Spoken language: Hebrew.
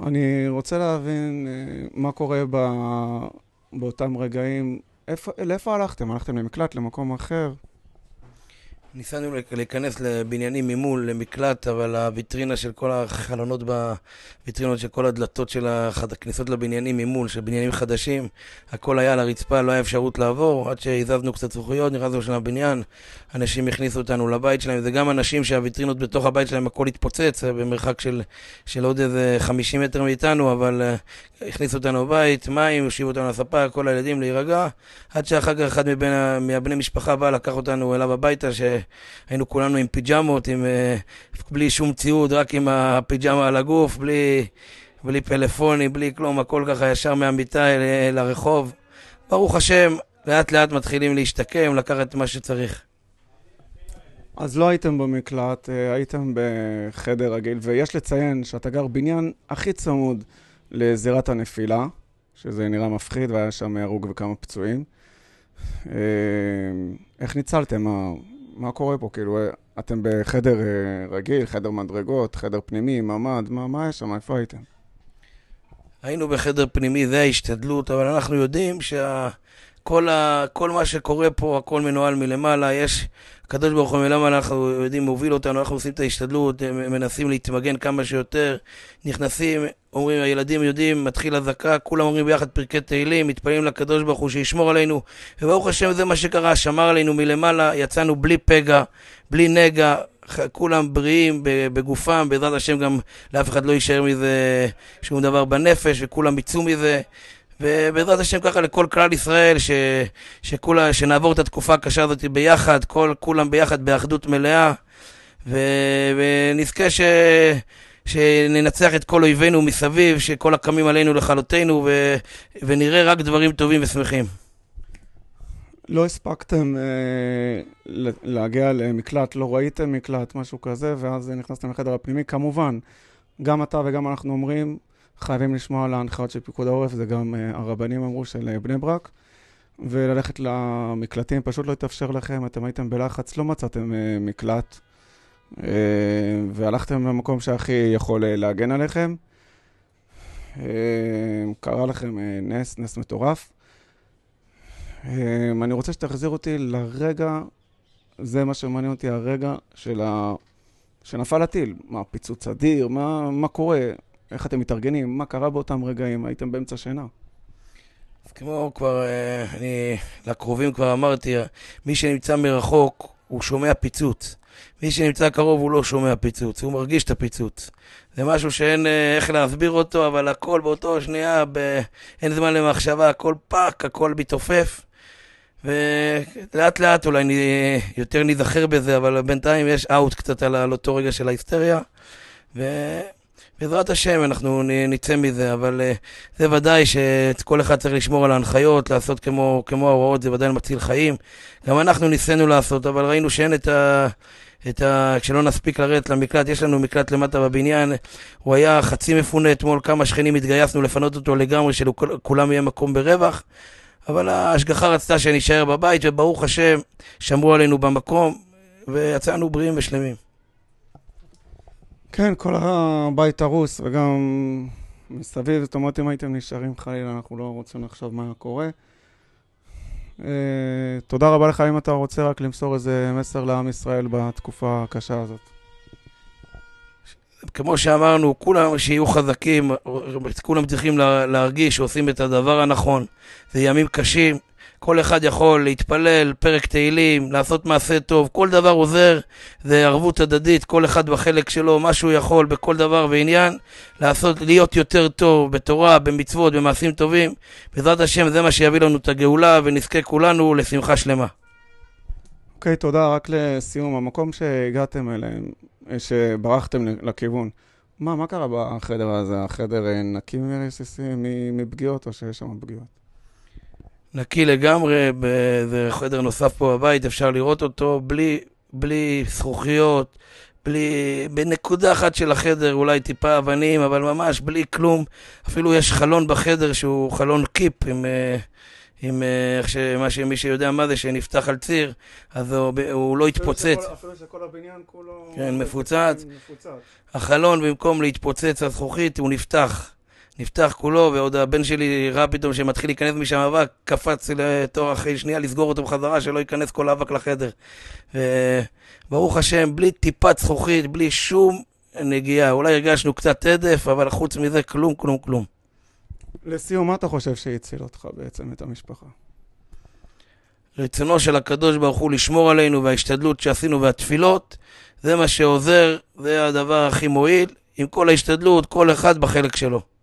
אני רוצה להבין מה קורה באותם רגעים. לאיפה הלכתם? הלכתם למקלט, למקום אחר? ניסינו להיכנס לבניינים ממול, למקלט, אבל הוויטרינה של כל החלונות בוויטרינות של כל הדלתות של הכניסות לבניינים ממול, של בניינים חדשים, הכל היה על הרצפה, לא היה אפשרות לעבור, עד שהזזנו קצת זכוכיות, נכנסנו של הבניין, אנשים הכניסו אותנו לבית שלהם, זה גם אנשים שהוויטרינות בתוך הבית שלהם הכל התפוצץ, במרחק של עוד איזה 50 מטר מאיתנו, אבל הכניסו אותנו לבית, מים, הושיבו אותנו לספה, כל הילדים להירגע, עד שאחר כך אחד מהבני משפחה בא לקח אותנו אליו הביתה, היינו כולנו עם פיג'מות, בלי שום ציוד, רק עם הפיג'מה על הגוף, בלי פלאפונים, בלי כלום, הכל ככה ישר מהמיטה לרחוב. ברוך השם, לאט לאט מתחילים להשתקם, לקחת מה שצריך. אז לא הייתם במקלט, הייתם בחדר רגיל, ויש לציין שאתה גר בניין הכי צמוד לזירת הנפילה, שזה נראה מפחיד, והיה שם הרוג וכמה פצועים. איך ניצלתם? מה קורה פה? כאילו, אתם בחדר רגיל, חדר מדרגות, חדר פנימי, ממ"ד, מה יש שם? איפה הייתם? היינו בחדר פנימי, זה ההשתדלות, אבל אנחנו יודעים כל מה שקורה פה, הכל מנוהל מלמעלה, יש הקדוש ברוך הוא מלמעלה, אנחנו יודעים, מוביל אותנו, אנחנו עושים את ההשתדלות, מנסים להתמגן כמה שיותר, נכנסים, אומרים, הילדים יודעים, מתחיל הזקה, כולם אומרים ביחד פרקי תהילים, מתפללים לקדוש ברוך הוא שישמור עלינו, וברוך השם זה מה שקרה, שמר עלינו מלמעלה, יצאנו בלי פגע, בלי נגע, כולם בריאים בגופם, בעזרת השם גם לאף אחד לא יישאר מזה שום דבר בנפש, וכולם יצאו מזה, ובעזרת השם ככה לכל כלל ישראל שנעבור את התקופה הקשה הזאת ביחד, כולם ביחד באחדות מלאה, ונזכה שננצח את כל אויבינו מסביב, שכל הקמים עלינו לכלותנו, ונראה רק דברים טובים ושמחים. לא הספקתם להגיע למקלט, לא ראיתם מקלט, משהו כזה, ואז נכנסתם לחדר הפנימי. כמובן, גם אתה וגם אנחנו אומרים, חייבים לשמוע על ההנחיות של פיקוד העורף, זה גם הרבנים אמרו של בני ברק, וללכת למקלטים פשוט לא יתאפשר לכם, אתם הייתם בלחץ, לא מצאתם מקלט, והלכתם למקום שהכי יכול להגן עליכם. קרה לכם נס מטורף. אני רוצה שתחזיר אותי לרגע, זה מה שמעניין אותי, הרגע שנפל הטיל. מה, פיצוץ אדיר? מה קורה? איך אתם מתארגנים? מה קרה באותם רגעים? הייתם באמצע שינה. אז כמו כבר, אני לקרובים כבר אמרתי, מי שנמצא מרחוק הוא שומע פיצוץ. מי שנמצא קרוב הוא לא שומע פיצוץ, הוא מרגיש את הפיצוץ. זה משהו שאין איך להסביר אותו, אבל הכל באותו שנייה, אין זמן למחשבה, הכל פאק, הכל מתעופף. ולאט לאט אולי יותר נזכר בזה, אבל בינתיים יש אאוט קצת על אותו רגע של ההיסטריה. בעזרת השם אנחנו נצא מזה, אבל זה ודאי שכל אחד צריך לשמור על ההנחיות, לעשות כמו ההוראות, זה ודאי מציל חיים. גם אנחנו ניסינו לעשות, אבל ראינו שאין כשלא נספיק לרדת למקלט, יש לנו מקלט למטה בבניין, הוא היה חצי מפונה אתמול, כמה שכנים התגייסנו לפנות אותו לגמרי, שלכולם יהיה מקום ברווח, אבל ההשגחה רצתה שנשאר בבית, וברוך השם שמרו עלינו במקום, ויצאנו בריאים ושלמים. כן, כל הבית הרוס, וגם מסביב, זאת אומרת, אם הייתם נשארים חלילה, אנחנו לא רוצים לחשוב מה קורה. תודה רבה לך, אם אתה רוצה רק למסור איזה מסר לעם ישראל בתקופה הקשה הזאת. כמו שאמרנו, כולם שיהיו חזקים, כולם צריכים להרגיש שעושים את הדבר הנכון. זה ימים קשים, כל אחד יכול להתפלל, פרק תהילים, לעשות מעשה טוב, כל דבר עוזר, זה ערבות הדדית, כל אחד בחלק שלו, מה שהוא יכול, בכל דבר ועניין, להיות יותר טוב בתורה, במצוות, במעשים טובים. בעזרת השם זה מה שיביא לנו את הגאולה, ונזכה כולנו לשמחה שלמה. אוקיי, תודה. רק לסיום, המקום שהגעתם אליהם, שברחתם לכיוון, מה קרה בחדר הזה? החדר נקי מרסיסים, מפגיעות, או שיש שם פגיעות? נקי לגמרי, זה חדר נוסף פה בבית, אפשר לראות אותו בלי זכוכיות, בנקודה אחת של החדר אולי טיפה אבנים, אבל ממש בלי כלום. אפילו יש חלון בחדר שהוא חלון קיפ עם מי שיודע מה זה, שנפתח על ציר, אז הוא לא התפוצץ. אפילו שכל הבניין כולו... כן, מפוצץ. החלון במקום להתפוצץ הזכוכית הוא נפתח. נפתח כולו, ועוד הבן שלי ראה פתאום שמתחיל להיכנס משם אבק, קפץ לתור אחרי שנייה לסגור אותו בחזרה, שלא ייכנס כל האבק לחדר. וברוך השם, בלי טיפת זכוכית, בלי שום נגיעה. אולי הרגשנו קצת עדף, אבל חוץ מזה כלום, כלום, כלום. לסיום, מה אתה חושב שהציל אותך בעצם, את המשפחה? רצונו של הקדוש ברוך הוא לשמור עלינו, וההשתדלות שעשינו והתפילות, זה מה שעוזר, זה הדבר הכי מועיל. עם כל ההשתדלות, כל אחד בחלק שלו.